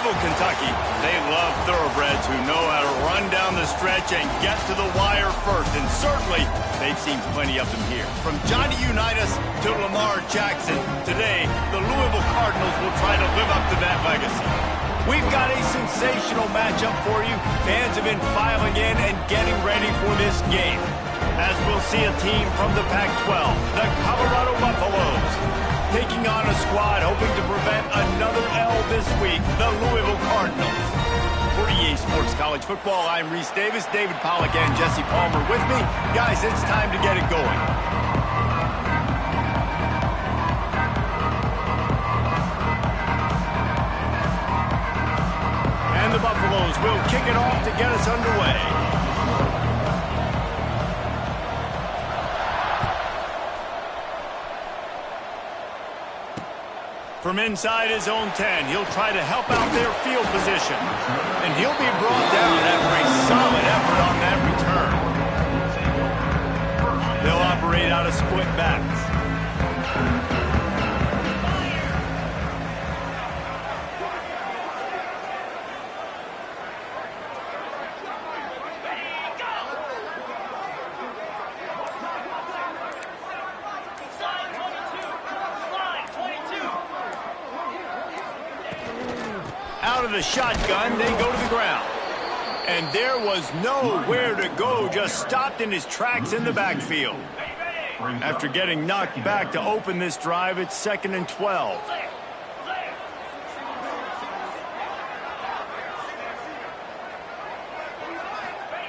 Louisville, Kentucky, they love thoroughbreds who know how to run down the stretch and get to the wire first, and certainly they've seen plenty of them here. From Johnny Unitas to Lamar Jackson, today the Louisville Cardinals will try to live up to that legacy. We've got a sensational matchup for you. Fans have been filing in and getting ready for this game, as we'll see a team from the Pac-12, the Colorado Buffaloes, taking on a squad hoping to prevent another L this week, the Louisville Cardinals. For EA Sports College Football, I'm Reese Davis, David Pollack, and Jesse Palmer with me. Guys, it's time to get it going. And the Buffaloes will kick it off to get us underway. From inside his own 10, he'll try to help out their field position. And he'll be brought down after a solid effort on that return. They'll operate out of split backs. Out of the shotgun, they go to the ground. And there was nowhere to go, just stopped in his tracks in the backfield. After getting knocked back to open this drive, it's 2nd and 12.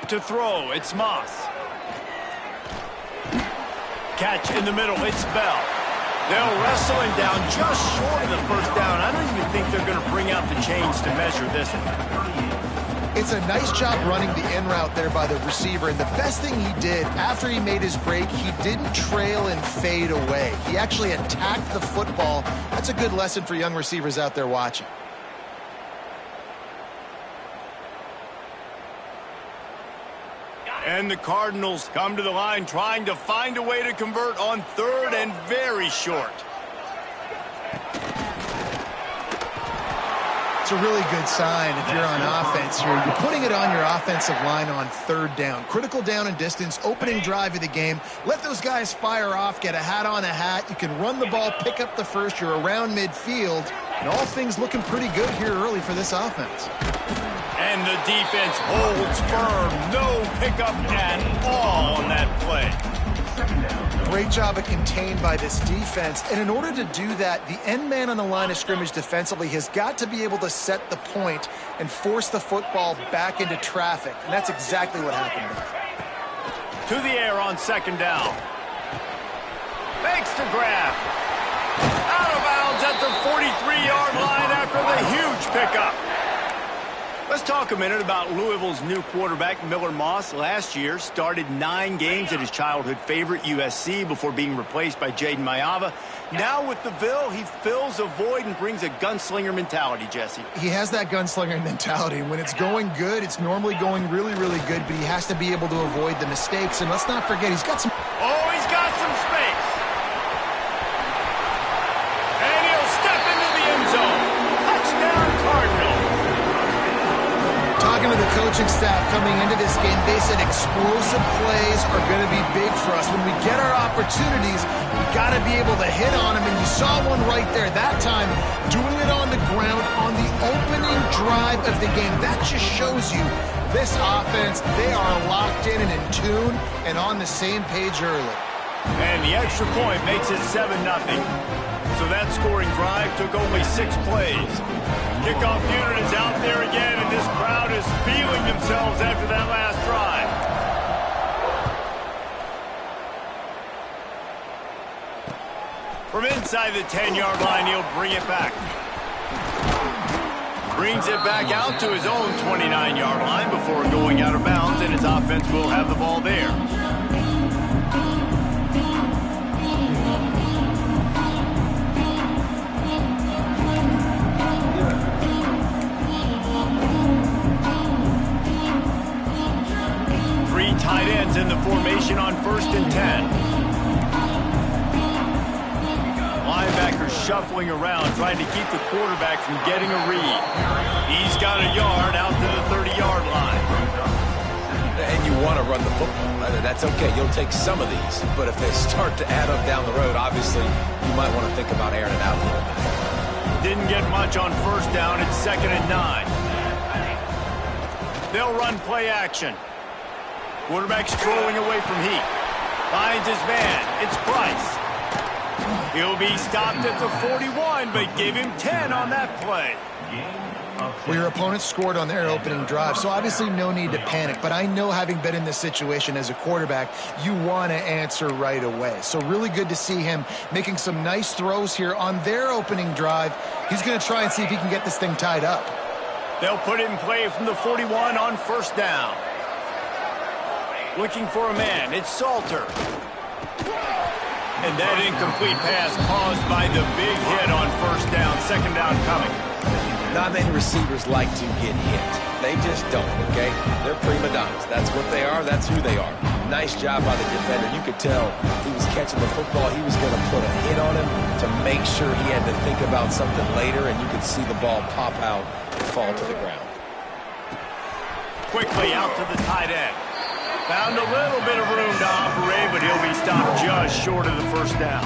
To throw, it's Moss. Catch in the middle, it's Bell. They'll wrestle him down just short of the first down. I don't even think they're going to bring out the chains to measure this one. It's a nice job running the in route there by the receiver. And the best thing he did after he made his break, he didn't trail and fade away. He actually attacked the football. That's a good lesson for young receivers out there watching. And the Cardinals come to the line trying to find a way to convert on 3rd and very short. It's a really good sign if you're on offense here. You're putting it on your offensive line on 3rd down. Critical down and distance, opening drive of the game. Let those guys fire off, get a hat on a hat. You can run the ball, pick up the first. You're around midfield. And all things looking pretty good here early for this offense. And the defense holds firm. No pickup at all on that play. Great job of contained by this defense. And in order to do that, the end man on the line of scrimmage defensively has got to be able to set the point and force the football back into traffic. And that's exactly what happened there. To the air on 2nd down. Makes the grab. Out of bounds at the 43-yard line after the huge pickup. Let's talk a minute about Louisville's new quarterback, Miller Moss. Last year, started 9 games at his childhood favorite, USC, before being replaced by Jaden Mayava. Now with the Ville, he fills a void and brings a gunslinger mentality, Jesse. He has that gunslinger mentality. When it's going good, it's normally going really, really good, but he has to be able to avoid the mistakes. And let's not forget, he's got some... Oh, he's got some space. And he'll step into the end zone. Touchdown, Cardinals. Talking to the coaching staff coming into this game, they said explosive plays are going to be big for us. When we get our opportunities, we got to be able to hit on them. And you saw one right there that time, doing it on the ground on the opening drive of the game. That just shows you this offense, they are locked in and in tune and on the same page early. And the extra point makes it 7-0. So that scoring drive took only 6 plays. Kickoff unit is out there again, and this crowd is feeling themselves after that last drive. From inside the 10-yard line, he'll bring it back. Brings it back out to his own 29-yard line before going out of bounds, and his offense will have the ball there. Tight ends in the formation on 1st and 10. Linebackers shuffling around, trying to keep the quarterback from getting a read. He's got a yard out to the 30-yard line. And you want to run the football. That's okay. You'll take some of these. But if they start to add up down the road, obviously, you might want to think about airing it out a little bit. Didn't get much on first down. It's 2nd and 9. They'll run play action. Quarterback strolling away from heat. Finds his man. It's Price. He'll be stopped at the 41, but give him 10 on that play. Well, your opponent scored on their opening drive, so obviously no need to panic. But I know, having been in this situation as a quarterback, you want to answer right away. So really good to see him making some nice throws here on their opening drive. He's going to try and see if he can get this thing tied up. They'll put it in play from the 41 on first down. Looking for a man. It's Salter. And that incomplete pass caused by the big hit on first down. 2nd down coming. Not many receivers like to get hit. They just don't, okay? They're prima donnas. That's what they are. That's who they are. Nice job by the defender. You could tell he was catching the football. He was going to put a hit on him to make sure he had to think about something later, and you could see the ball pop out and fall to the ground. Quickly out to the tight end. Found a little bit of room to operate, but he'll be stopped just short of the first down.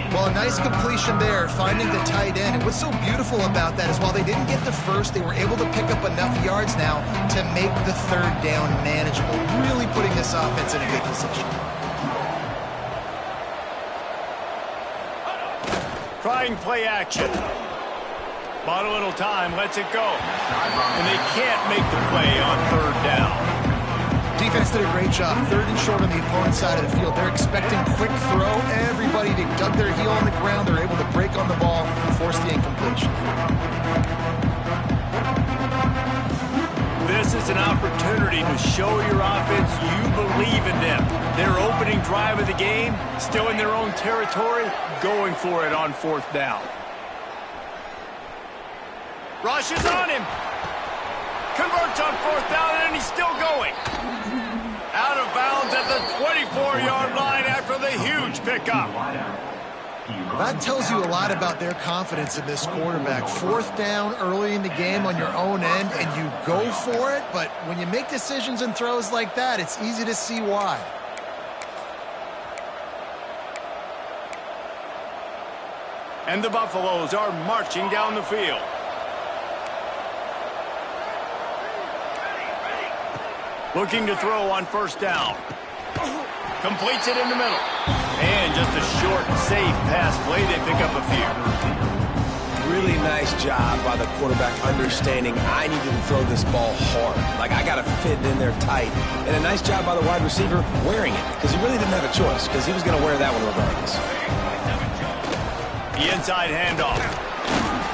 Well, a nice completion there, finding the tight end. And what's so beautiful about that is while they didn't get the first, they were able to pick up enough yards now to make the 3rd down manageable, really putting this offense in a good position. Trying play action. Bought a little time, lets it go. And they can't make the play on 3rd down. Defense did a great job. 3rd and short on the opponent's side of the field. They're expecting quick throw. Everybody dug their heel on the ground. They're able to break on the ball and force the incompletion. This is an opportunity to show your offense you believe in them. Their opening drive of the game, still in their own territory, going for it on 4th down. Rushes on him. Converts on 4th down, and he's still going. Out of bounds at the 24-yard line after the huge pickup. That tells you a lot about their confidence in this quarterback. 4th down early in the game on your own end, and you go for it. But when you make decisions and throws like that, it's easy to see why. And the Buffaloes are marching down the field. Looking to throw on first down. Completes it in the middle. And just a short, safe pass play. They pick up a few. Really nice job by the quarterback understanding I needed to throw this ball hard. Like, I got to fit it in there tight. And a nice job by the wide receiver wearing it, because he really didn't have a choice, because he was going to wear that one regardless. The inside handoff.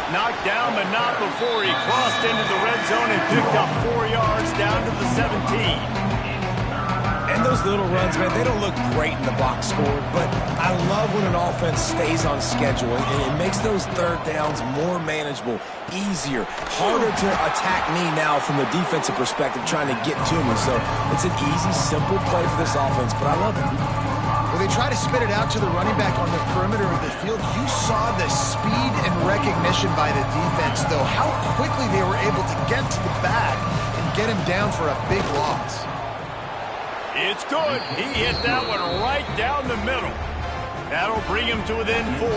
Knocked down, but not before he crossed into the red zone and picked up 4 yards down to the 17. And those little runs, man, they don't look great in the box score, but I love when an offense stays on schedule, and it makes those 3rd downs more manageable, easier, harder to attack me now from the defensive perspective, trying to get to me. So it's an easy, simple play for this offense, but I love it. Well, they try to spit it out to the running back on the perimeter of the field. You saw the speed and recognition by the defense, though, how quickly they were able to get to the back and get him down for a big loss. It's good. He hit that one right down the middle. That'll bring him to within 4.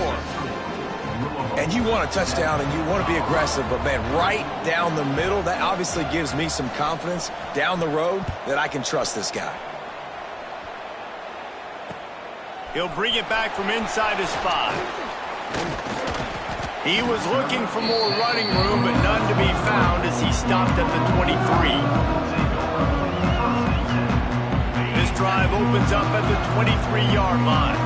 And you want a touchdown and you want to be aggressive, but, man, right down the middle, that obviously gives me some confidence down the road that I can trust this guy. He'll bring it back from inside his 5. He was looking for more running room, but none to be found as he stopped at the 23. This drive opens up at the 23-yard line.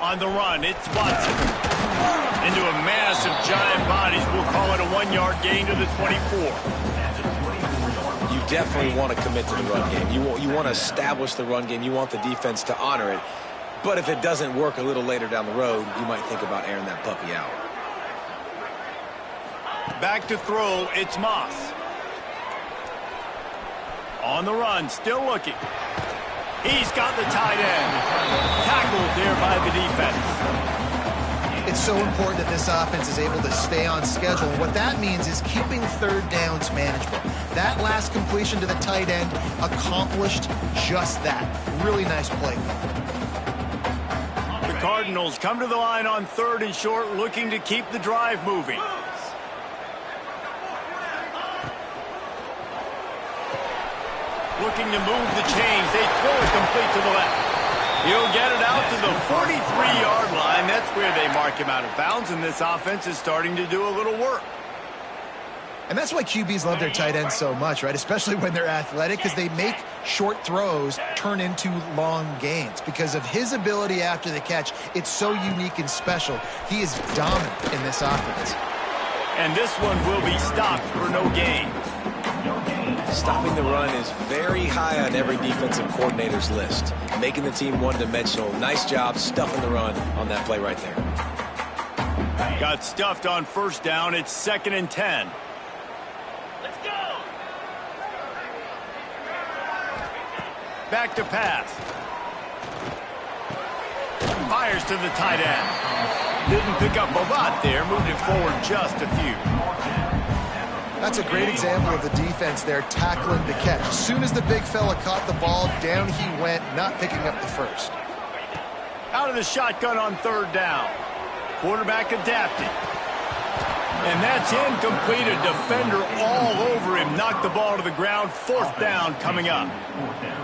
On the run, it's Watson. Into a mass of giant bodies. We'll call it a 1-yard gain to the 24. You definitely want to commit to the run game. You want to establish the run game. You want the defense to honor it. But if it doesn't work a little later down the road, you might think about airing that puppy out. Back to throw, it's Moss. On the run, still looking. He's got the tight end. Tackled there by the defense. It's so important that this offense is able to stay on schedule. And what that means is keeping third downs manageable. That last completion to the tight end accomplished just that. Really nice play. The Cardinals come to the line on 3rd and short, looking to keep the drive moving. Looking to move the chains. They throw it complete to the left. He'll get it out to the 43-yard line. That's where they mark him out of bounds, and this offense is starting to do a little work. And that's why QBs love their tight ends so much, right? Especially when they're athletic, because they make short throws turn into long gains. Because of his ability after the catch, it's so unique and special. He is dominant in this offense. And this one will be stopped for no gain. Stopping the run is very high on every defensive coordinator's list. Making the team one-dimensional. Nice job stuffing the run on that play right there. Got stuffed on 1st down. It's 2nd and 10. Let's go. Back to pass. Fires to the tight end. Didn't pick up a lot there. Moved it forward just a few. That's a great example of the defense there, tackling the catch. As soon as the big fella caught the ball, down he went, not picking up the first. Out of the shotgun on 3rd down. Quarterback adapting. And that's incomplete. A defender all over him. Knocked the ball to the ground. 4th down coming up.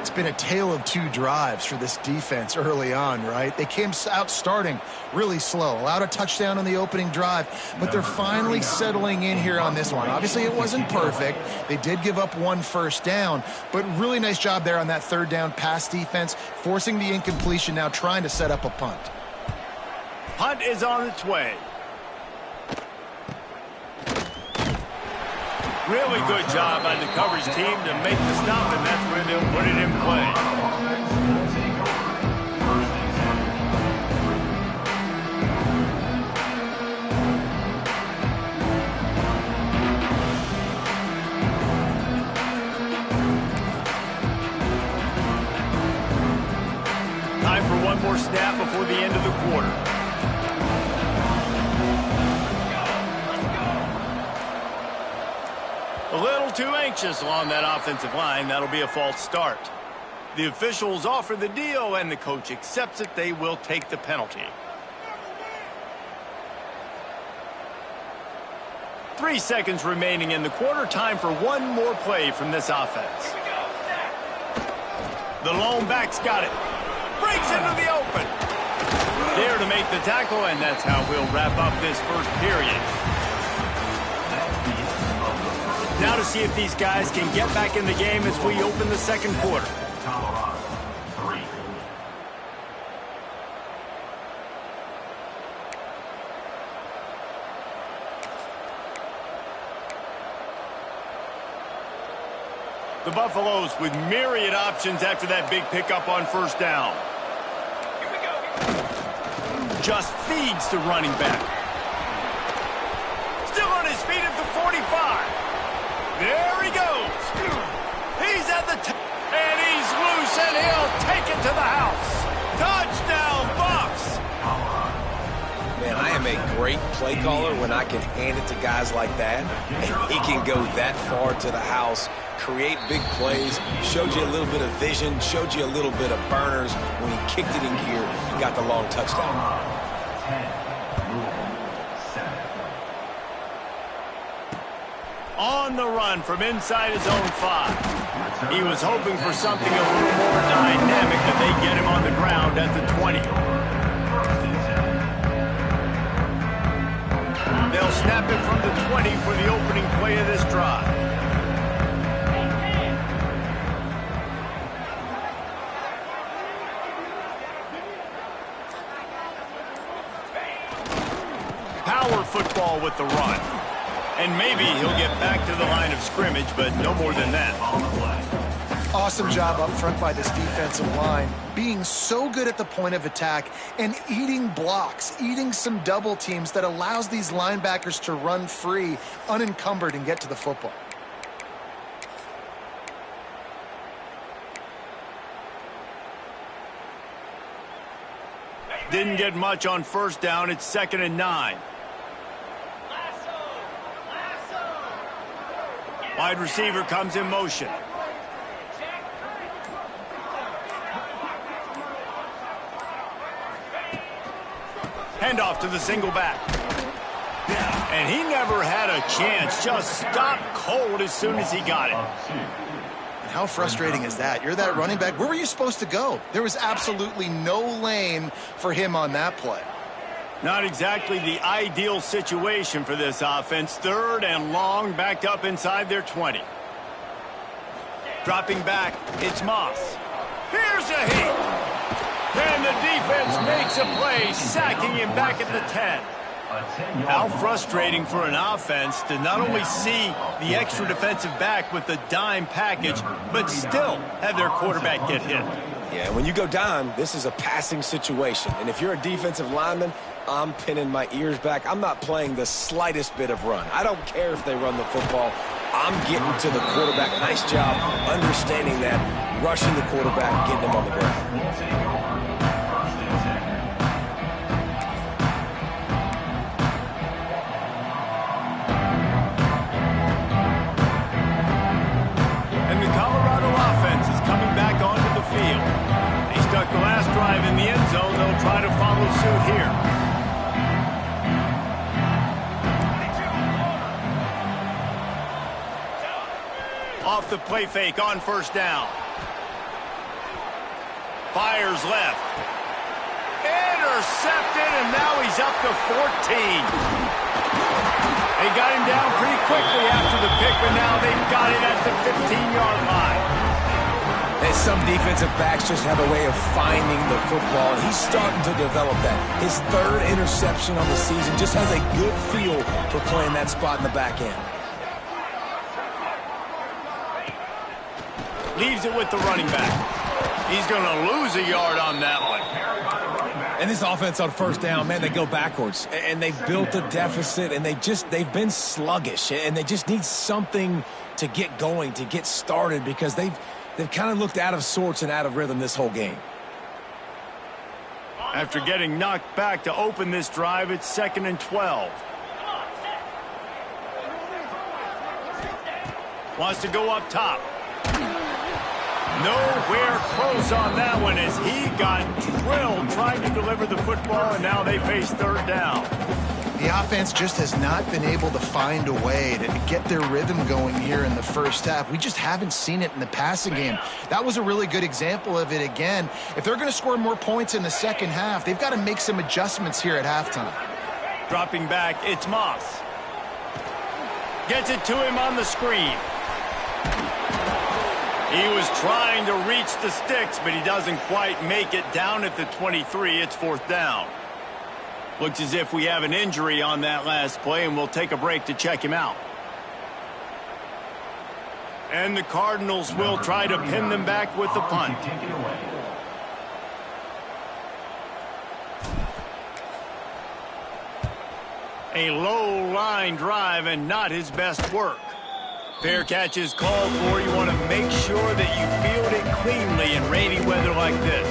It's been a tale of 2 drives for this defense early on, right? They came out starting really slow. Allowed a touchdown on the opening drive, but they're finally settling in here on this one. Obviously, it wasn't perfect. They did give up 1 first down, but really nice job there on that 3rd down pass defense, forcing the incompletion, now trying to set up a punt. Punt is on its way. Really good job by the coverage team to make the stop, and that's where they'll put it in play. Time for one more snap before the end of the quarter. A little too anxious along that offensive line. That'll be a false start. The officials offer the deal, and the coach accepts it. They will take the penalty. 3 seconds remaining in the quarter. Time for one more play from this offense. The lone back's got it. Breaks into the open. There to make the tackle, and that's how we'll wrap up this first period. Now to see if these guys can get back in the game as we open the 2nd quarter. The Buffaloes with myriad options after that big pickup on 1st down. Here we go. Just feeds the running back. Still on his feet at the 45. There he goes. He's at the and he's loose, and he'll take it to the house. Touchdown, Buffs. Man, I am a great play caller when I can hand it to guys like that. And he can go that far to the house, create big plays, showed you a little bit of vision, showed you a little bit of burners. When he kicked it in here, he got the long touchdown. On the run from inside his own 5. He was hoping for something a little more dynamic, but they get him on the ground at the 20. They'll snap it from the 20 for the opening play of this drive. Power football with the run. And maybe he'll get back to the line of scrimmage, but no more than that. Awesome job up front by this defensive line, being so good at the point of attack and eating blocks, eating some double teams that allows these linebackers to run free, unencumbered, and get to the football. Didn't get much on first down. It's 2nd and 9. Wide receiver comes in motion. Handoff to the single back. And he never had a chance. Just stopped cold as soon as he got it. How frustrating is that? You're that running back. Where were you supposed to go? There was absolutely no lane for him on that play. Not exactly the ideal situation for this offense. 3rd and long, backed up inside their 20. Dropping back, it's Moss. Here's a hit. And the defense makes a play, sacking him back at the 10. How frustrating for an offense to not only see the extra defensive back with the dime package, but still have their quarterback get hit. Yeah, when you go down, this is a passing situation. And if you're a defensive lineman, I'm pinning my ears back. I'm not playing the slightest bit of run. I don't care if they run the football. I'm getting to the quarterback. Nice job understanding that, rushing the quarterback, getting him on the ground. The last drive in the end zone, they'll try to follow suit here. Off the play fake on first down. Fires left. Intercepted, and now he's up to 14. They got him down pretty quickly after the pick, but now they've got it at the 15-yard line. And some defensive backs just have a way of finding the football, and he's starting to develop that. His 3rd interception on the season, just has a good feel for playing that spot in the back end. Leaves it with the running back. He's going to lose a yard on that one. And this offense on first down, man, they go backwards. And they've built a deficit, and they've been sluggish. And they just need something to get going, to get started, because they've kind of looked out of sorts and out of rhythm this whole game. After getting knocked back to open this drive, it's 2nd and 12. Wants to go up top. Nowhere close on that one as he got drilled trying to deliver the football, and now they face 3rd down. The offense just has not been able to find a way to get their rhythm going here in the first half. We just haven't seen it in the passing game. That was a really good example of it again. If they're going to score more points in the second half, they've got to make some adjustments here at halftime. Dropping back, it's Moss. Gets it to him on the screen. He was trying to reach the sticks, but he doesn't quite make it down at the 23. It's 4th down. Looks as if we have an injury on that last play, and we'll take a break to check him out. And the Cardinals will try to pin them back with the punt. A low line drive and not his best work. Fair catch is called for. You want to make sure that you field it cleanly in rainy weather like this.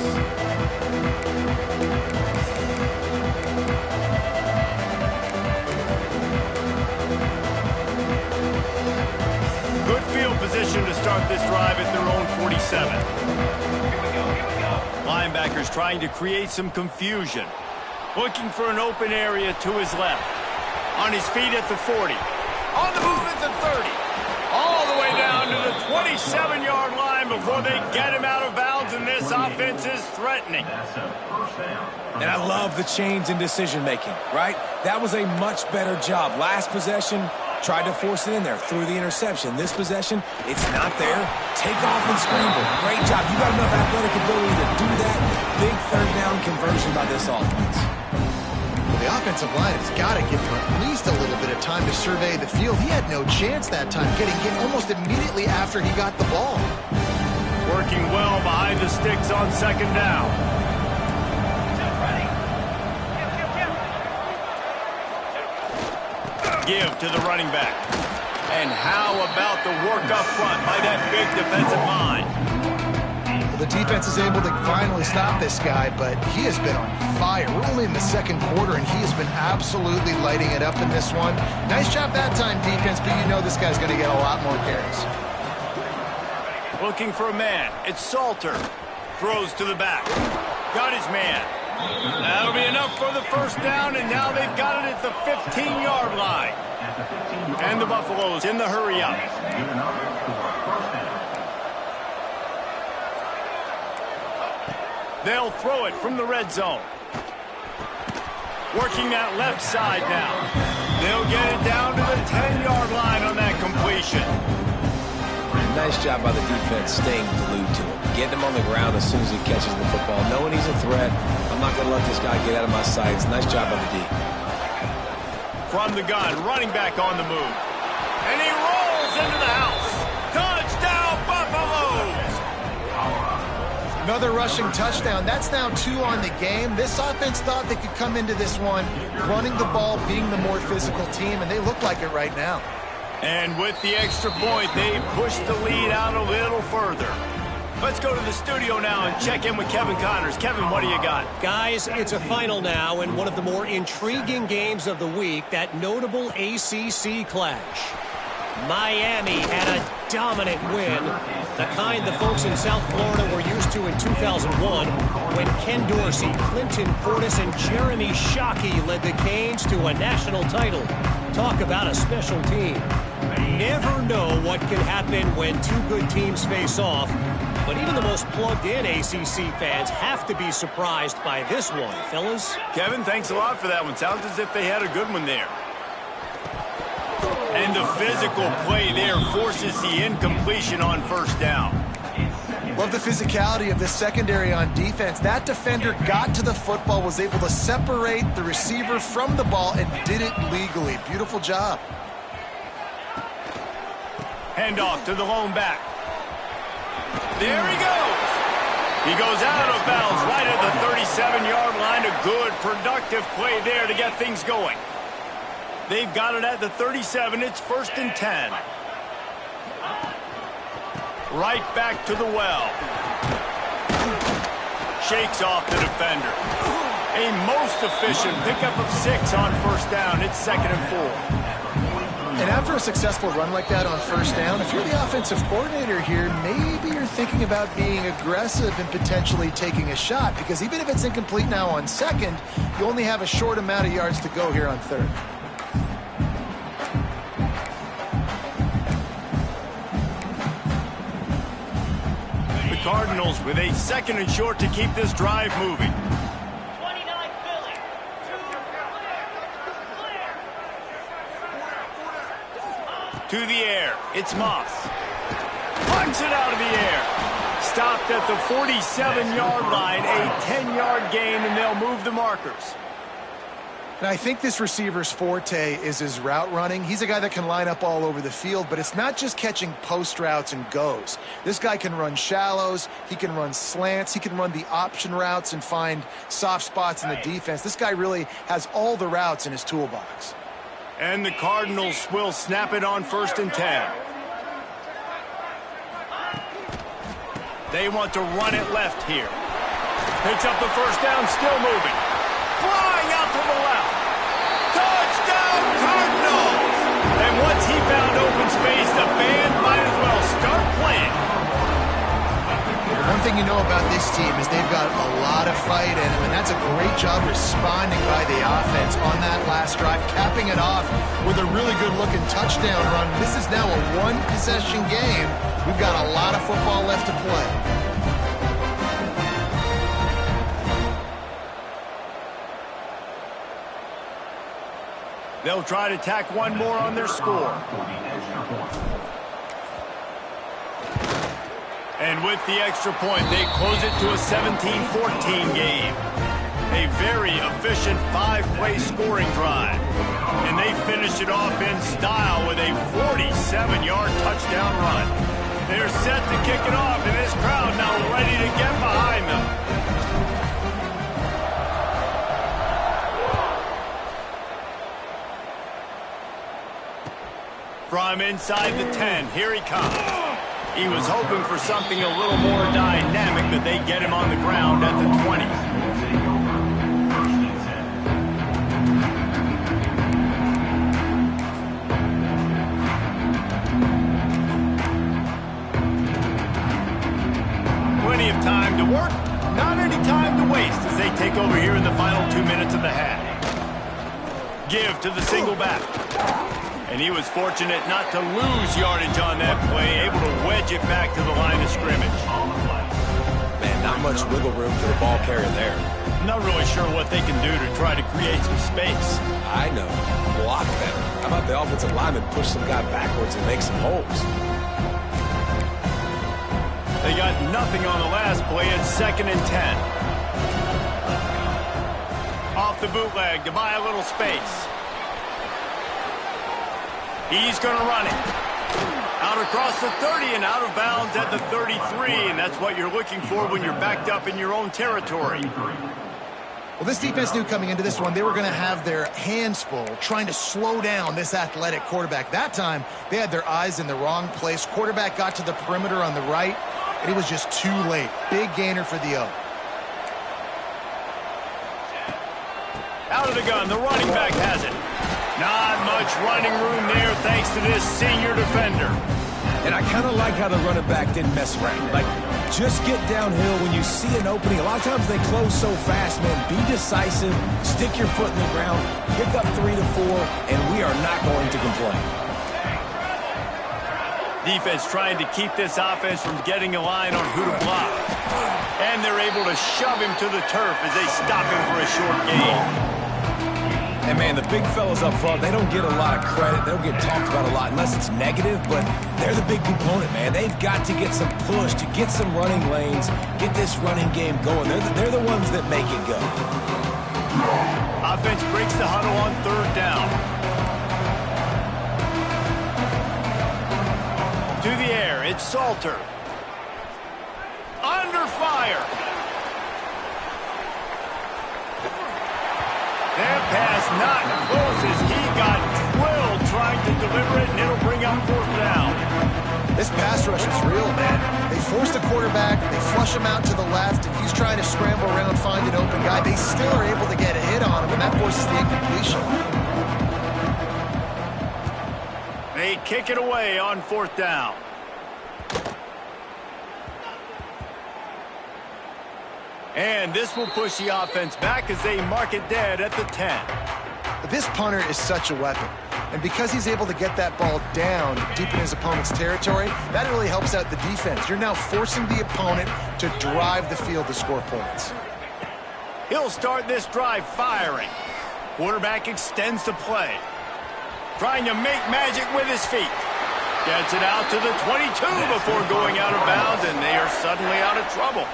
Good field position to start this drive at their own 47. Linebackers trying to create some confusion. Looking for an open area to his left. On his feet at the 40. On the move at the 30. All the way down to the 27-yard line before they get him out of bounds, and this offense is threatening. And I love the change in decision-making, right? That was a much better job. Last possession, tried to force it in there, threw the interception. This possession, it's not there. Take off and scramble. Great job. You got enough athletic ability to do that. Big 3rd down conversion by this offense. The offensive line has got to give him at least a little bit of time to survey the field. He had no chance that time, getting hit almost immediately after he got the ball. Working well behind the sticks on second down. Give to the running back. And how about the work up front by that big defensive line? Well, the defense is able to finally stop this guy, but he has been on fire. We're only in the second quarter, and he has been absolutely lighting it up in this one. Nice job that time, defense, but you know this guy's going to get a lot more carries. Looking for a man. It's Salter. Throws to the back. Got his man. That'll be enough for the first down, and now they've got it at the 15-yard line. And the Buffaloes in the hurry up. They'll throw it from the red zone. Working that left side now. They'll get it down to the 10-yard line on that completion. Nice job by the defense staying glued to him. Getting him on the ground as soon as he catches the football. Knowing he's a threat, I'm not going to let this guy get out of my sights. Nice job by the D. From the gun, running back on the move. And he rolls into the house. Touchdown, Buffaloes! Another rushing touchdown. That's now 2 on the game. This offense thought they could come into this one running the ball, being the more physical team, and they look like it right now. And with the extra point, they push the lead out a little further. Let's go to the studio now and check in with Kevin Connors. Kevin, what do you got? Guys, it's a final now and one of the more intriguing games of the week, that notable ACC clash. Miami had a dominant win, the kind the folks in South Florida were used to in 2001 when Ken Dorsey, Clinton Portis, and Jeremy Shockey led the Canes to a national title. Talk about a special team. Never know what can happen when two good teams face off, but even the most plugged-in ACC fans have to be surprised by this one, fellas. Kevin, thanks a lot for that one. Sounds as if they had a good one there. And the physical play there forces the incompletion on first down. Love the physicality of this secondary on defense. That defender got to the football, was able to separate the receiver from the ball, and did it legally. Beautiful job. Handoff to the lone back. There he goes. He goes out of bounds right at the 37-yard line. A good, productive play there to get things going. They've got it at the 37. It's 1st and 10. Right back to the well. Shakes off the defender. A most efficient pickup of 6 on first down. It's 2nd and 4. And after a successful run like that on first down, if you're the offensive coordinator here, maybe you're thinking about being aggressive and potentially taking a shot, because even if it's incomplete now on second, you only have a short amount of yards to go here on third. The Cardinals with a 2nd and short to keep this drive moving. To the air, it's Moss. Punts it out of the air. Stopped at the 47-yard line, a 10-yard gain, and they'll move the markers. And I think this receiver's forte is his route running. He's a guy that can line up all over the field, but it's not just catching post routes and goes. This guy can run shallows, he can run slants, he can run the option routes and find soft spots in the defense. This guy really has all the routes in his toolbox. And the Cardinals will snap it on 1st and 10. They want to run it left here. Picks up the first down, still moving. Flying out to the left. Touchdown, Cardinals! And once he found open space, the band might as well start playing. One thing you know about this team is they've got a lot of fight in them, and that's a great job responding by the offense on that last drive, capping it off with a really good-looking touchdown run. This is now a one-possession game. We've got a lot of football left to play. They'll try to tack one more on their score. And with the extra point, they close it to a 17-14 game. A very efficient 5-play scoring drive. And they finish it off in style with a 47-yard touchdown run. They're set to kick it off, and this crowd now ready to get behind them. From inside the 10, here he comes. He was hoping for something a little more dynamic, but they get him on the ground at the 20. Plenty of time to work, not any time to waste as they take over here in the final 2 minutes of the half. Give to the single back. And he was fortunate not to lose yardage on that play, able to wedge it back to the line of scrimmage. Man, not much wiggle room for the ball carrier there. I'm not really sure what they can do to try to create some space. I know. Block better. How about the offensive lineman push some guy backwards and make some holes? They got nothing on the last play at 2nd and 10. Off the bootleg to buy a little space. He's going to run it. Out across the 30 and out of bounds at the 33, and that's what you're looking for when you're backed up in your own territory. Well, this defense knew coming into this one they were going to have their hands full trying to slow down this athletic quarterback. That time, they had their eyes in the wrong place. Quarterback got to the perimeter on the right, and it was just too late. Big gainer for the O. Out of the gun, the running back has it. Not much running room there thanks to this senior defender. And I kind of like how the running back didn't mess around. Like, just get downhill when you see an opening. A lot of times they close so fast, man. Be decisive, stick your foot in the ground, pick up 3 to 4, and we are not going to complain. Defense trying to keep this offense from getting a line on who to block. And they're able to shove him to the turf as they stop him for a short gain. And, man, the big fellas up front, they don't get a lot of credit. They don't get talked about a lot unless it's negative, but they're the big component, man. They've got to get some push, to get some running lanes, get this running game going. They're the ones that make it go. Offense breaks the huddle on 3rd down. To the air, it's Salter. Under fire. That pass not close as he got drilled trying to deliver it, and it'll bring up 4th down. This pass rush is real, man. They force the quarterback, they flush him out to the left, and he's trying to scramble around, find an open guy. They still are able to get a hit on him, and that forces the incompletion. They kick it away on 4th down. And this will push the offense back as they mark it dead at the 10. This punter is such a weapon. And because he's able to get that ball down deep in his opponent's territory, that really helps out the defense. You're now forcing the opponent to drive the field to score points. He'll start this drive firing. Quarterback extends the play. Trying to make magic with his feet. Gets it out to the 22 before going out of bounds, and they are suddenly out of trouble.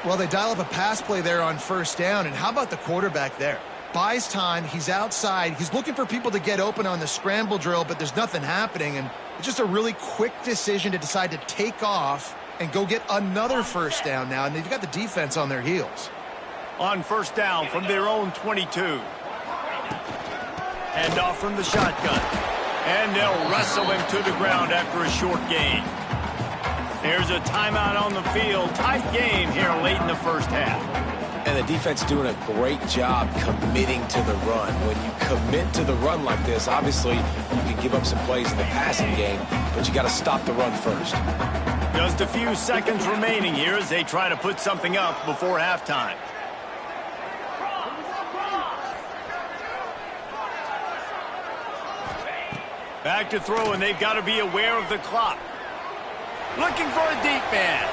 Well, they dial up a pass play there on 1st down, and how about the quarterback there? Buys time, he's outside, he's looking for people to get open on the scramble drill, but there's nothing happening, and it's just a really quick decision to decide to take off and go get another 1st down now, and they've got the defense on their heels. On 1st down from their own 22. Hand off from the shotgun. And they'll wrestle him to the ground after a short gain. There's a timeout on the field. Tight game here late in the 1st half. And the defense doing a great job committing to the run. When you commit to the run like this, obviously you can give up some plays in the passing game, but you got to stop the run first. Just a few seconds remaining here as they try to put something up before halftime. Back to throw, and they've got to be aware of the clock. Looking for a deep man.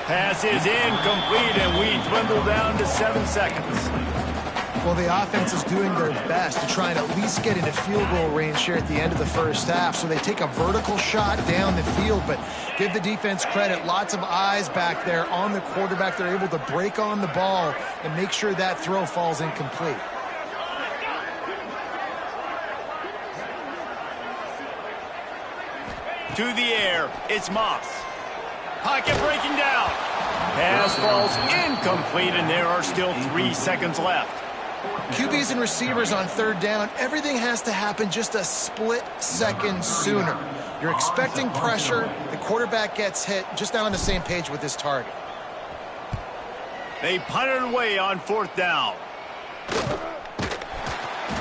Pass is incomplete, and we dwindle down to 7 seconds. Well, the offense is doing their best to try and at least get into field goal range here at the end of the 1st half. So they take a vertical shot down the field, but give the defense credit. Lots of eyes back there on the quarterback. They're able to break on the ball and make sure that throw falls incomplete. To the air, it's Moss. Pocket breaking down. Pass falls incomplete, and there are still 3 seconds left. QBs and receivers on third down, everything has to happen just a split second sooner. You're expecting pressure, the quarterback gets hit, just not on the same page with his target. They punt it away on 4th down.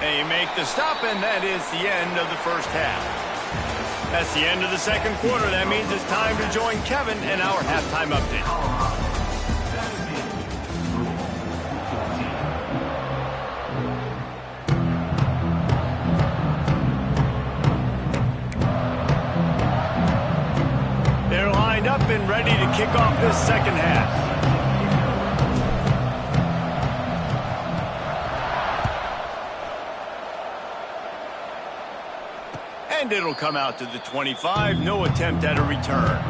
They make the stop, and that is the end of the first half. That's the end of the second quarter. That means it's time to join Kevin and our halftime update. They're lined up and ready to kick off this second half. And it'll come out to the 25. No attempt at a return.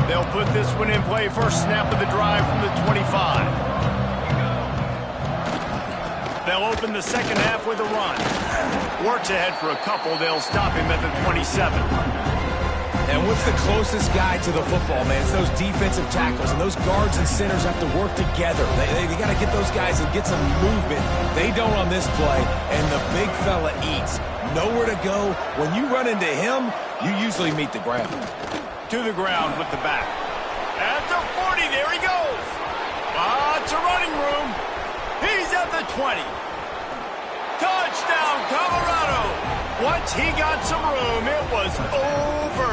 They'll put this one in play. First snap of the drive from the 25. They'll open the second half with a run. Works ahead for a couple. They'll stop him at the 27. And what's the closest guy to the football, man? It's those defensive tackles, and those guards and centers have to work together. They got to get those guys and get some movement. They don't on this play, and the big fella eats. Nowhere to go. When you run into him, you usually meet the ground. To the ground with the back. At the 40, there he goes. Lots of running room. He's at the 20. Touchdown, Colorado. Once he got some room, it was over.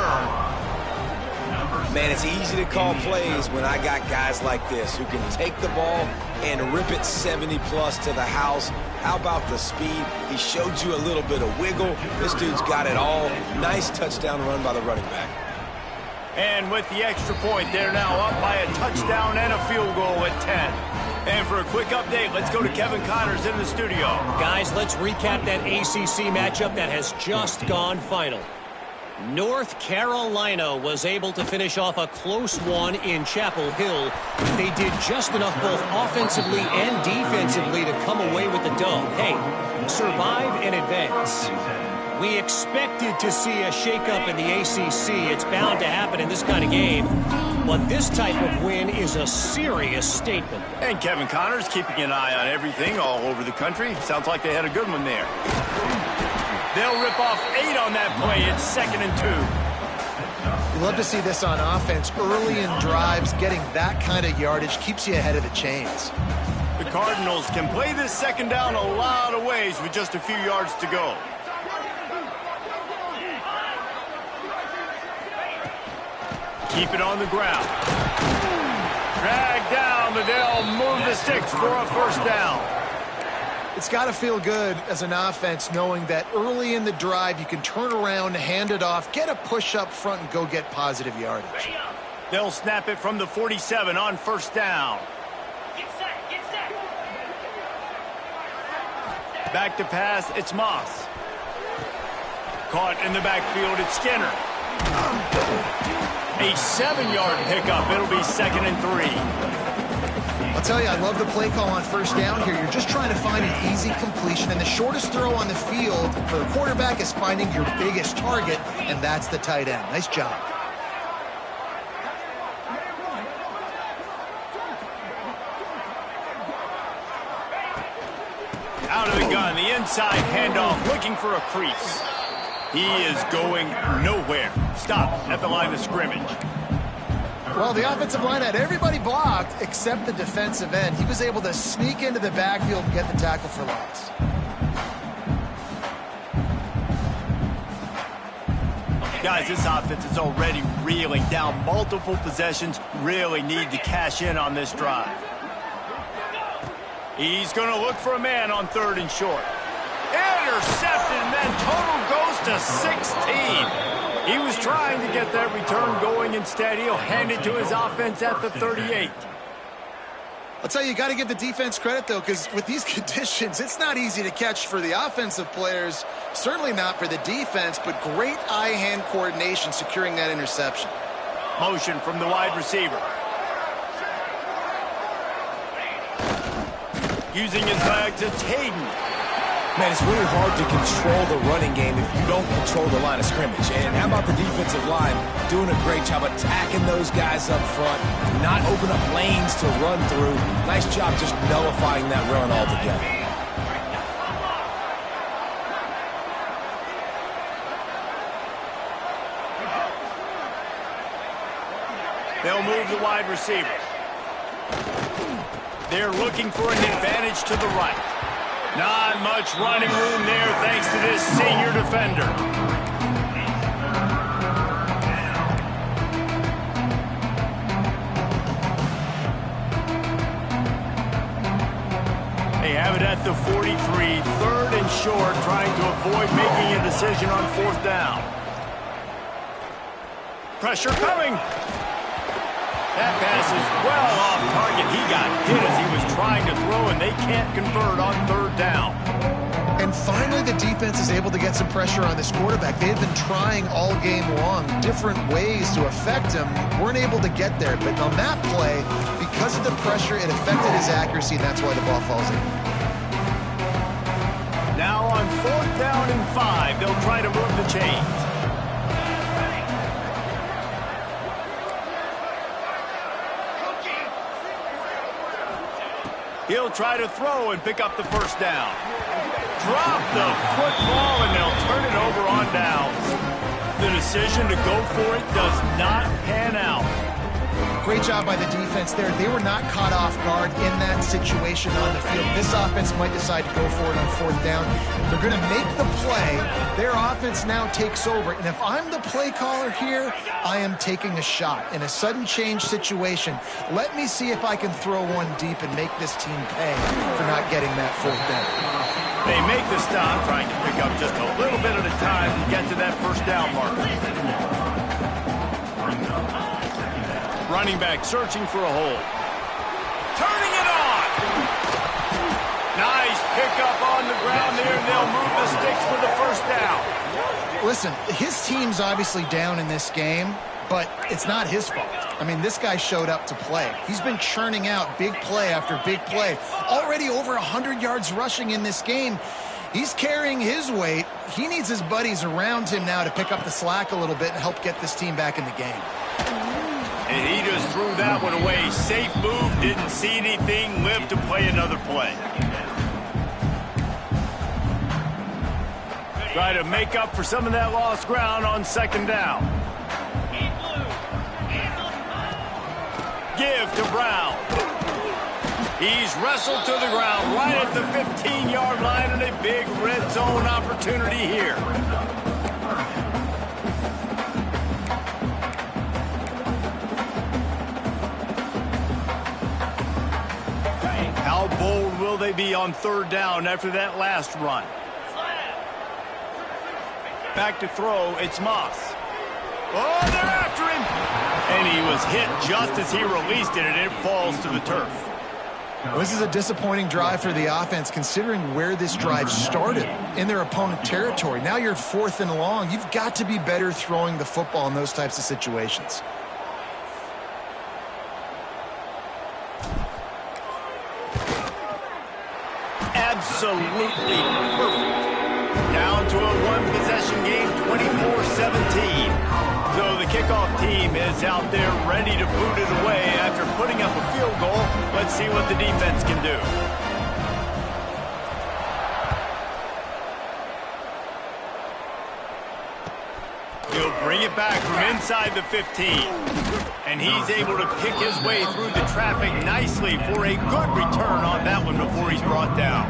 Man, it's easy to call plays when I got guys like this who can take the ball and rip it 70-plus to the house. How about the speed? He showed you a little bit of wiggle. This dude's got it all. Nice touchdown run by the running back. And with the extra point, they're now up by a touchdown and a field goal at 10. And for a quick update, let's go to Kevin Connors in the studio. Guys, let's recap that ACC matchup that has just gone final. North Carolina was able to finish off a close one in Chapel Hill. They did just enough both offensively and defensively to come away with the dub. Hey, survive and advance. We expected to see a shakeup in the ACC. It's bound to happen in this kind of game. But this type of win is a serious statement. And Kevin Connors keeping an eye on everything all over the country. Sounds like they had a good one there. They'll rip off 8 on that play. It's 2nd and 2. You love to see this on offense. Early in drives, getting that kind of yardage keeps you ahead of the chains. The Cardinals can play this second down a lot of ways with just a few yards to go. Keep it on the ground. Drag down, but they'll move the sticks for a first down. It's got to feel good as an offense knowing that early in the drive you can turn around, hand it off, get a push up front, and go get positive yardage. They'll snap it from the 47 on first down. Get set, get set. Back to pass, it's Moss. Caught in the backfield, it's Skinner. A 7-yard pickup. It'll be 2nd and 3. I'll tell you, I love the play call on first down here. You're just trying to find an easy completion, and the shortest throw on the field for the quarterback is finding your biggest target, and that's the tight end. Nice job. Out of the gun, the inside handoff, looking for a crease. He is going nowhere. Stop at the line of scrimmage. Well, the offensive line had everybody blocked except the defensive end. He was able to sneak into the backfield and get the tackle for loss. Guys, this offense is already reeling down multiple possessions. Really need to cash in on this drive. He's going to look for a man on 3rd and short. Intercepted, and then total goes to 16. He was trying to get that return going. Instead, he'll hand it to his offense at the 38. I'll tell you, you got to give the defense credit, though, because with these conditions, it's not easy to catch for the offensive players, certainly not for the defense, but great eye-hand coordination securing that interception. Motion from the wide receiver. Using his legs, it's Hayden. Man, it's really hard to control the running game if you don't control the line of scrimmage. And how about the defensive line doing a great job attacking those guys up front, not open up lanes to run through. Nice job just nullifying that run altogether. They'll move the wide receiver. They're looking for an advantage to the right. Not much running room there thanks to this senior defender. They have it at the 43, 3rd and short, trying to avoid making a decision on 4th down. Pressure coming. That pass is well off target. He got hit as he was trying to throw, and they can't convert on 3rd down. And finally, the defense is able to get some pressure on this quarterback. They've been trying all game long different ways to affect him. Weren't able to get there, but on that play, because of the pressure, it affected his accuracy, and that's why the ball falls in. Now on 4th down and 5, they'll try to move the chains. He'll try to throw and pick up the 1st down. Drop the football, and they'll turn it over on downs. The decision to go for it does not pan out. Great job by the defense there. They were not caught off guard in that situation on the field. This offense might decide to go for it on 4th down. They're going to make the play. Their offense now takes over. And if I'm the play caller here, I am taking a shot. In a sudden change situation, let me see if I can throw one deep and make this team pay for not getting that 4th down. They make the stop, trying to pick up just a little bit at a time to get to that 1st down marker. Running back searching for a hole. Turning it on. Nice pickup on the ground there, and they'll move the sticks for the 1st down. Listen, his team's obviously down in this game, but it's not his fault. I mean, this guy showed up to play. He's been churning out big play after big play. Already over 100 yards rushing in this game. He's carrying his weight. He needs his buddies around him now to pick up the slack a little bit and help get this team back in the game. And he just threw that one away. Safe move, didn't see anything, lived to play another play. Try to make up for some of that lost ground on 2nd down. Give to Brown. He's wrestled to the ground right at the 15-yard line, and a big red zone opportunity here. How bold will they be on 3rd down after that last run? Back to throw, it's Moss. Oh, they're after him! And he was hit just as he released it, and it falls to the turf. Well, this is a disappointing drive for the offense, considering where this drive started in their opponent territory. Now you're 4th and long. You've got to be better throwing the football in those types of situations. Absolutely perfect. Down to a 1-possession game, 24-17. So the kickoff team is out there ready to boot it away after putting up a field goal. Let's see what the defense can do. He'll bring it back from inside the 15. And he's able to pick his way through the traffic nicely for a good return on that one before he's brought down.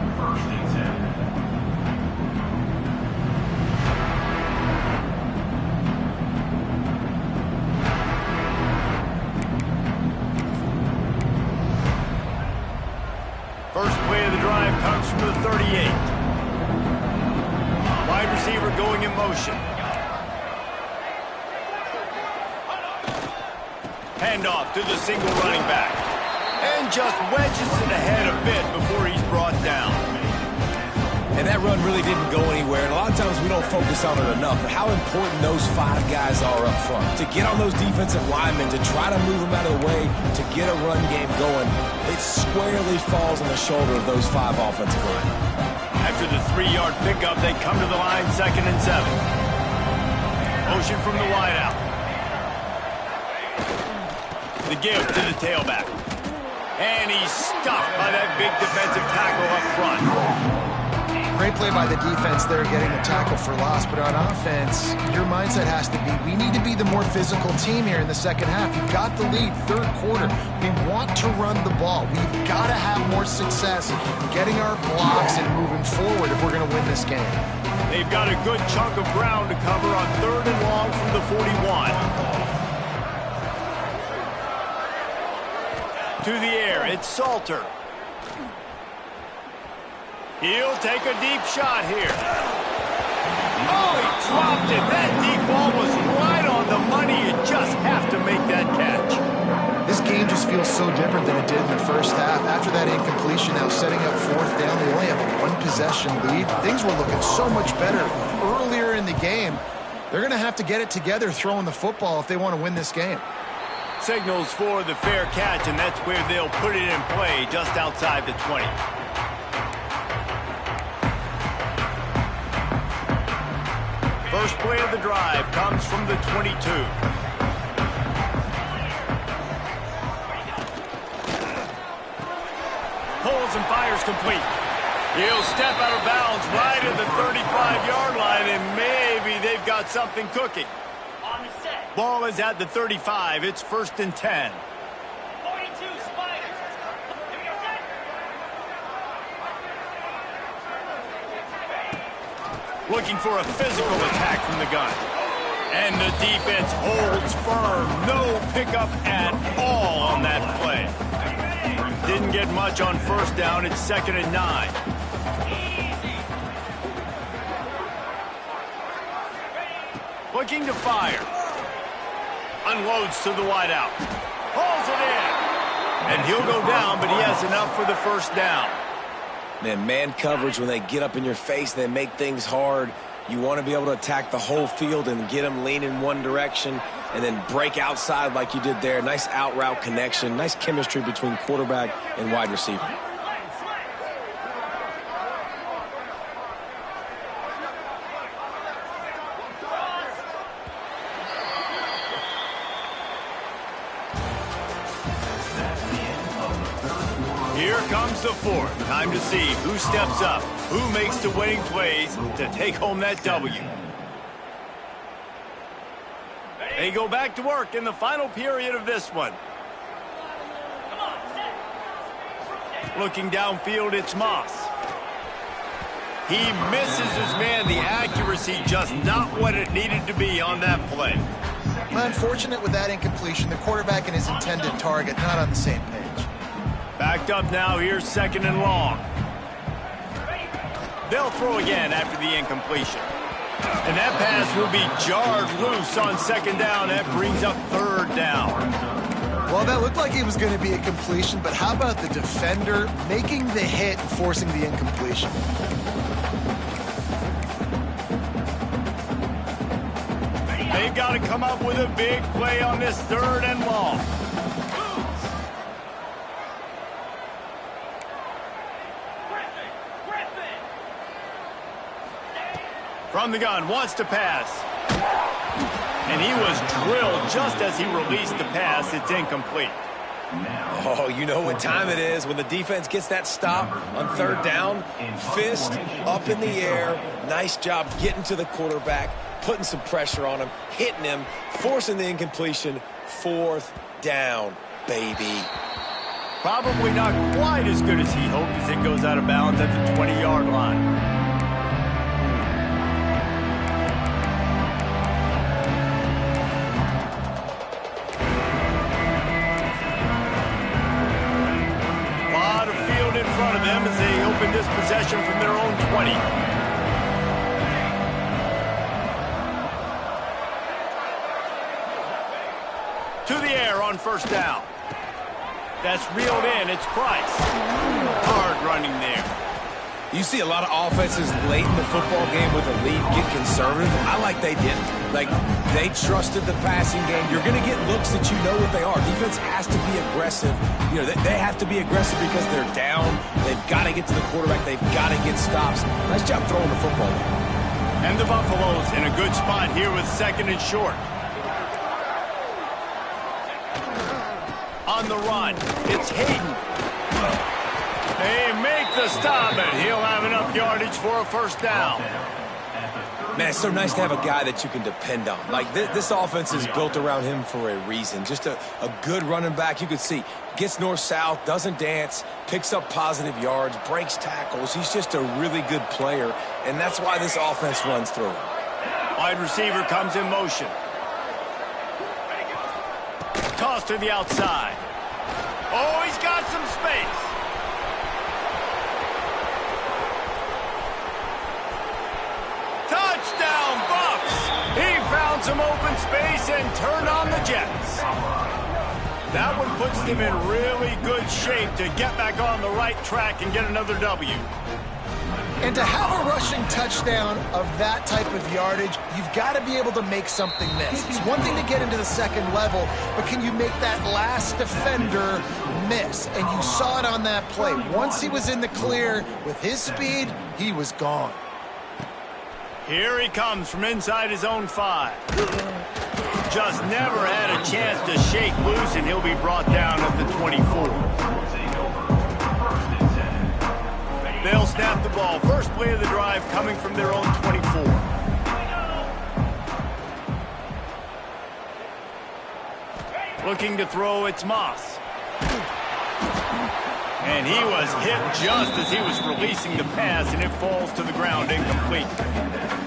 First play of the drive comes from the 38. Wide receiver going in motion. Handoff to the single running back. And just wedges it ahead a bit before he's brought down. And that run really didn't go anywhere. And a lot of times we don't focus on it enough, but how important those 5 guys are up front. To get on those defensive linemen, to try to move them out of the way, to get a run game going, it squarely falls on the shoulder of those 5 offensive linemen. After the 3-yard pickup, they come to the line 2nd and 7. Motion from the wideout. The give to the tailback. And he's stuffed by that big defensive tackle up front. Great play by the defense there, getting the tackle for loss. But on offense, your mindset has to be, we need to be the more physical team here in the second half. You've got the lead, 3rd quarter. We want to run the ball. We've got to have more success getting our blocks and moving forward if we're going to win this game. They've got a good chunk of ground to cover on 3rd and long from the 41. To the air, it's Salter. He'll take a deep shot here. Oh, he dropped it. That deep ball was right on the money. You just have to make that catch. This game just feels so different than it did in the first half. After that incompletion, now setting up 4th down, they only have a 1-possession lead. Things were looking so much better earlier in the game. They're going to have to get it together throwing the football if they want to win this game. Signals for the fair catch, and that's where they'll put it in play just outside the 20. First play of the drive comes from the 22. Pulls and fires complete. He'll step out of bounds right at the 35-yard line, and maybe they've got something cooking. On the set. Ball is at the 35. It's 1st and 10. 42 Spiders. Here we go, set. Looking for a physical attack from the gun. And the defense holds firm. No pickup at all on that play. Didn't get much on 1st down. It's 2nd and 9. Looking to fire. Unloads to the wideout. Pulls it in. And he'll go down, but he has enough for the 1st down. Man coverage, when they get up in your face, they make things hard. You want to be able to attack the whole field and get them lean in one direction and then break outside like you did there. Nice out route connection, nice chemistry between quarterback and wide receiver. Here comes the 4th. Time to see who steps up, who makes the winning plays to take home that W. They go back to work in the final period of this one. Come on, set. Looking downfield, it's Moss. He misses his man. The accuracy just not what it needed to be on that play. Unfortunate with that incompletion. The quarterback and his intended target not on the same page. Backed up now, here's 2nd and long. They'll throw again after the incompletion. And that pass will be jarred loose on 2nd down. That brings up 3rd down. Well, that looked like it was going to be a completion, but how about the defender making the hit and forcing the incompletion? They've got to come up with a big play on this 3rd and long. From the gun, wants to pass. And he was drilled just as he released the pass. It's incomplete. Oh, you know what time it is when the defense gets that stop on 3rd down. Fist up in the air. Nice job getting to the quarterback, putting some pressure on him, hitting him, forcing the incompletion. 4th down, baby. Probably not quite as good as he hoped as it goes out of bounds at the 20-yard line. In front of them as they open this possession from their own 20. To the air on 1st down. That's reeled in. It's Price. Hard running there. You see a lot of offenses late in the football game with a lead get conservative. I like they didn't. Like, they trusted the passing game. You're going to get looks that you know what they are. Defense has to be aggressive. You know, they have to be aggressive because they're down. They've got to get to the quarterback. They've got to get stops. Nice job throwing the football. And the Buffaloes in a good spot here with 2nd and short. On the run, it's Hayden. They make the stop, and he'll have enough yardage for a first down. Man, it's so nice to have a guy that you can depend on. Like, this offense is built around him for a reason. Just a good running back. You can see, gets north-south, doesn't dance, picks up positive yards, breaks tackles. He's just a really good player, and that's why this offense runs through him. Wide receiver comes in motion. Toss to the outside. Oh, he's got some space. Touchdown, Bucks! He found some open space and turned on the Jets. That one puts them in really good shape to get back on the right track and get another W. And to have a rushing touchdown of that type of yardage, you've got to be able to make something miss. It's one thing to get into the second level, but can you make that last defender miss? And you saw it on that play. Once he was in the clear with his speed, he was gone. Here he comes from inside his own 5. Just never had a chance to shake loose, and he'll be brought down at the 24. They'll snap the ball. First play of the drive coming from their own 24. Looking to throw, it's Moss. And he was hit just as he was releasing the pass, and it falls to the ground incomplete.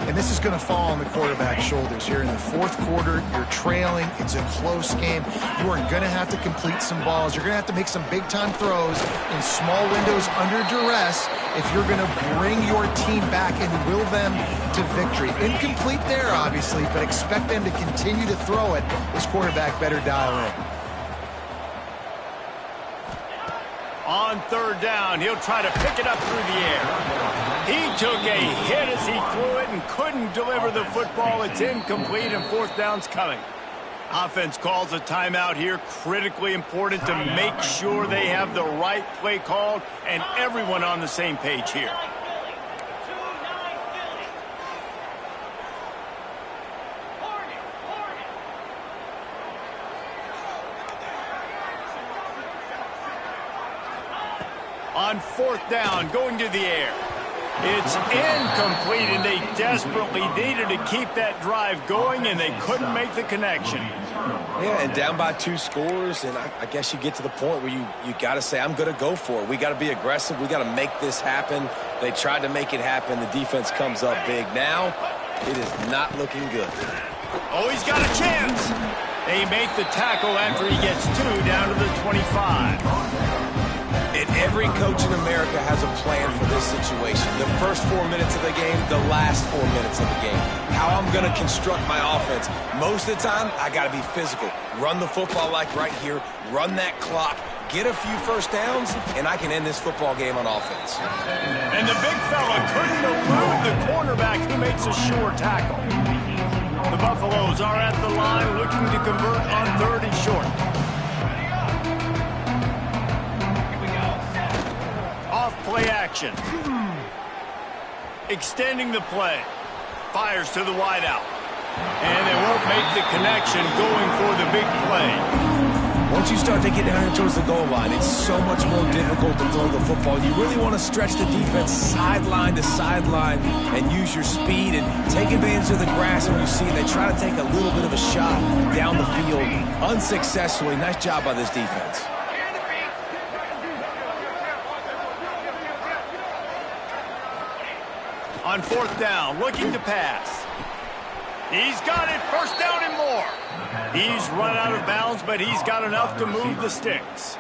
And this is going to fall on the quarterback's shoulders here in the 4th quarter. You're trailing. It's a close game. You are going to have to complete some balls. You're going to have to make some big-time throws in small windows under duress if you're going to bring your team back and will them to victory. Incomplete there, obviously, but expect them to continue to throw it. This quarterback better dial in. On 3rd down, he'll try to pick it up through the air. He took a hit as he threw it and couldn't deliver the football. It's incomplete, and 4th down's coming. Offense calls a timeout here. Critically important to make sure they have the right play called and everyone on the same page here. On 4th down, going to the air. It's incomplete, and they desperately needed to keep that drive going, and they couldn't make the connection. Yeah, and down by 2 scores, and I guess you get to the point where you got to say, I'm going to go for it. We got to be aggressive. We got to make this happen. They tried to make it happen. The defense comes up big. Now, it is not looking good. Oh, he's got a chance. They make the tackle after he gets 2 down to the 25. And every coach in America has a plan for this situation. The first 4 minutes of the game, the last 4 minutes of the game. How I'm going to construct my offense. Most of the time, I got to be physical. Run the football like right here. Run that clock. Get a few first downs, and I can end this football game on offense. And the big fella couldn't elude the cornerback who makes a sure tackle. The Buffaloes are at the line looking to convert on 3rd and short. Play action. Extending the play. Fires to the wideout. And they won't make the connection going for the big play. Once you start to get down here towards the goal line, it's so much more difficult to throw the football. You really want to stretch the defense sideline to sideline and use your speed and take advantage of the grass when you see it. They try to take a little bit of a shot down the field unsuccessfully. Nice job by this defense. On 4th down, looking to pass. He's got it, 1st down and more. He's run out of bounds, but he's got enough to move the sticks.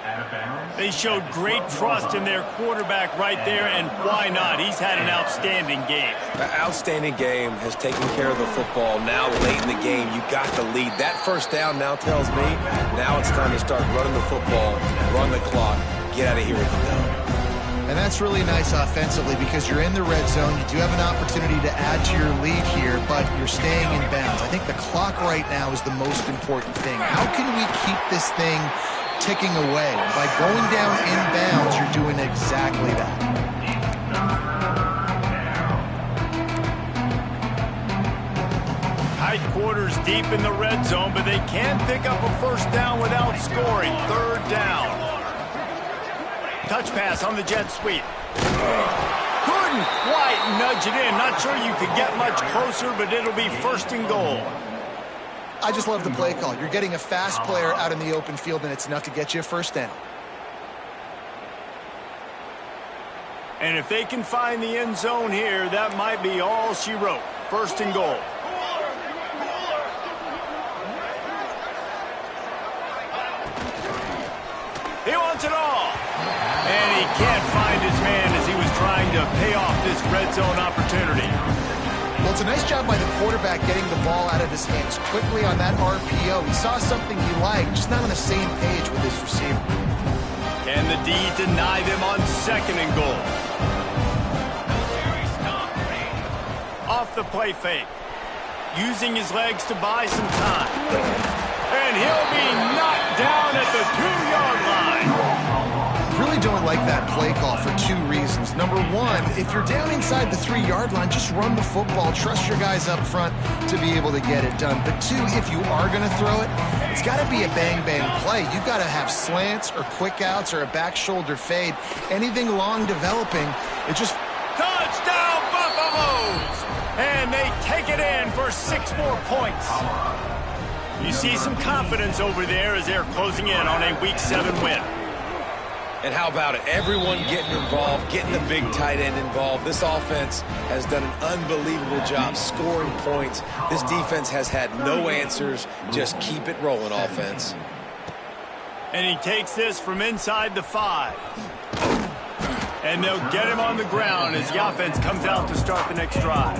They showed great trust in their quarterback right there, and why not? He's had an outstanding game. An outstanding game, has taken care of the football. Now late in the game, you got the lead. That first down now tells me now it's time to start running the football, run the clock, get out of here with the dub. And that's really nice offensively because you're in the red zone. You do have an opportunity to add to your lead here, but you're staying in bounds. I think the clock right now is the most important thing. How can we keep this thing ticking away? By going down in bounds, you're doing exactly that. Tight quarters deep in the red zone, but they can pick up a first down without scoring. Third down. Touch pass on the jet sweep. Couldn't quite nudge it in. Not sure you could get much closer, but it'll be first and goal. I just love the play call. You're getting a fast player out in the open field, and it's enough to get you a first down. And if they can find the end zone here, that might be all she wrote. First and goal. He wants it all. And he can't find his man as he was trying to pay off this red zone opportunity. Well, it's a nice job by the quarterback getting the ball out of his hands quickly on that RPO. He saw something he liked, just not on the same page with his receiver. Can the D deny them on second and goal? Off the play fake. Using his legs to buy some time. And he'll be knocked down at the 2-yard line. Really don't like that play call for two reasons. Number one, if you're down inside the 3-yard line, just run the football. Trust your guys up front to be able to get it done. But two, if you are going to throw it, it's got to be a bang-bang play. You've got to have slants or quick outs or a back shoulder fade. Anything long developing, it just... Touchdown, Buffaloes! And they take it in for 6 more points. You see some confidence over there as they're closing in on a Week 7 win. And how about it? Everyone getting involved, getting the big tight end involved. This offense has done an unbelievable job scoring points. This defense has had no answers. Just keep it rolling, offense. And he takes this from inside the 5. And they'll get him on the ground as the offense comes out to start the next drive.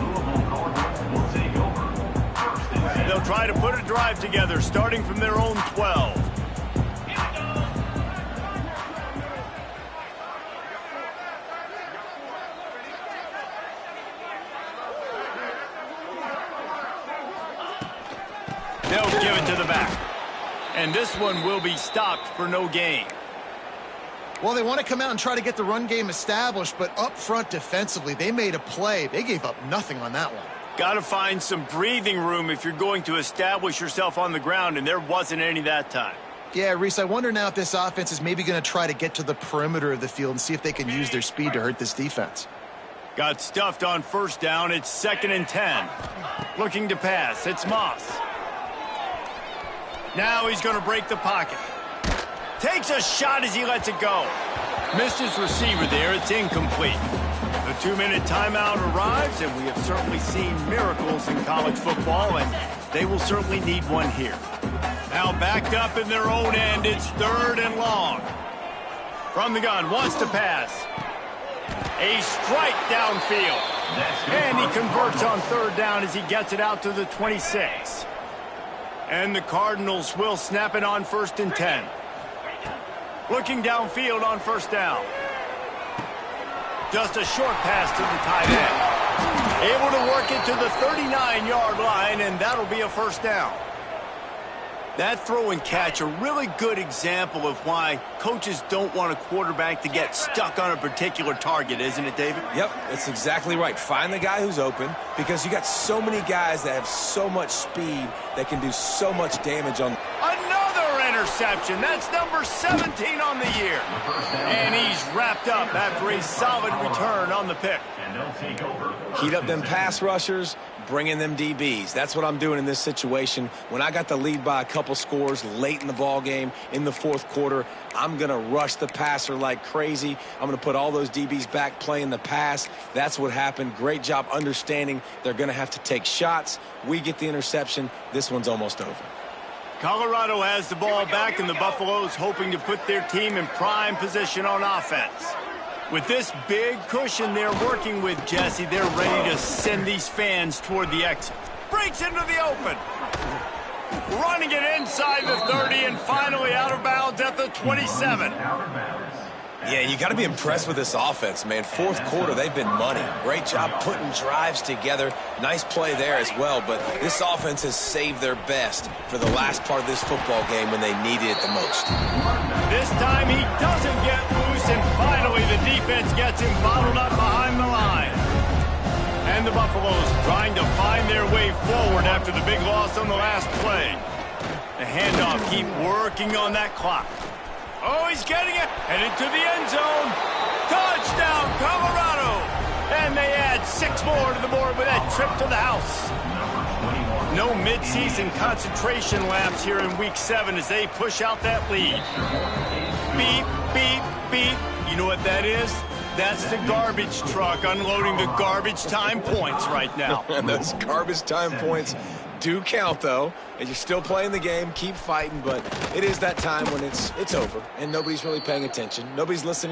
They'll try to put a drive together, starting from their own 12. They'll give it to the back. And this one will be stopped for no gain. Well, they want to come out and try to get the run game established, but up front defensively, they made a play. They gave up nothing on that one. Got to find some breathing room if you're going to establish yourself on the ground, and there wasn't any that time. Yeah, Reese, I wonder now if this offense is maybe going to try to get to the perimeter of the field and see if they can use their speed to hurt this defense. Got stuffed on first down. It's 2nd and 10. Looking to pass. It's Moss. Now he's going to break the pocket. Takes a shot as he lets it go. Missed his receiver there. It's incomplete. The 2-minute timeout arrives, and we have certainly seen miracles in college football, and they will certainly need one here. Now backed up in their own end. It's 3rd and long. From the gun, wants to pass. A strike downfield. And he converts on 3rd down as he gets it out to the 26. And the Cardinals will snap it on 1st and 10. Looking downfield on 1st down. Just a short pass to the tight end. Able to work it to the 39-yard line, and that'll be a 1st down. That throw and catch, a really good example of why coaches don't want a quarterback to get stuck on a particular target, isn't it, David? Yep, it's exactly right. Find the guy who's open, because you got so many guys that have so much speed that can do so much damage on. Another interception. That's number 17 on the year. And he's wrapped up after a solid return on the pick. Heat up them pass rushers, bring in them DBs. That's what I'm doing in this situation. When I got the lead by a couple scores late in the ball game in the 4th quarter, I'm going to rush the passer like crazy. I'm going to put all those DBs back playing the pass. That's what happened. Great job understanding they're going to have to take shots. We get the interception. This one's almost over. Colorado has the ball back, and the Buffaloes hoping to put their team in prime position on offense. With this big cushion they're working with, Jesse, they're ready to send these fans toward the exit. Breaks into the open. Running it inside the 30 and finally out of bounds at the 27. Yeah, you got to be impressed with this offense, man. Fourth quarter, they've been money. Great job putting drives together. Nice play there as well, but this offense has saved their best for the last part of this football game when they needed it the most. This time he doesn't get loose, and finally the defense gets him bottled up behind the line. And the Buffaloes trying to find their way forward after the big loss on the last play. The handoff, keep working on that clock. Oh, he's getting it. Headed to the end zone. Touchdown, Colorado. And they add 6 more to the board with that trip to the house. No midseason concentration laps here in Week 7 as they push out that lead. Beep, beep, beep. You know what that is? That's the garbage truck unloading the garbage time points right now. And those garbage time points do count, though. And you're still playing the game, keep fighting, but it is that time when it's over, and nobody's really paying attention. Nobody's listening.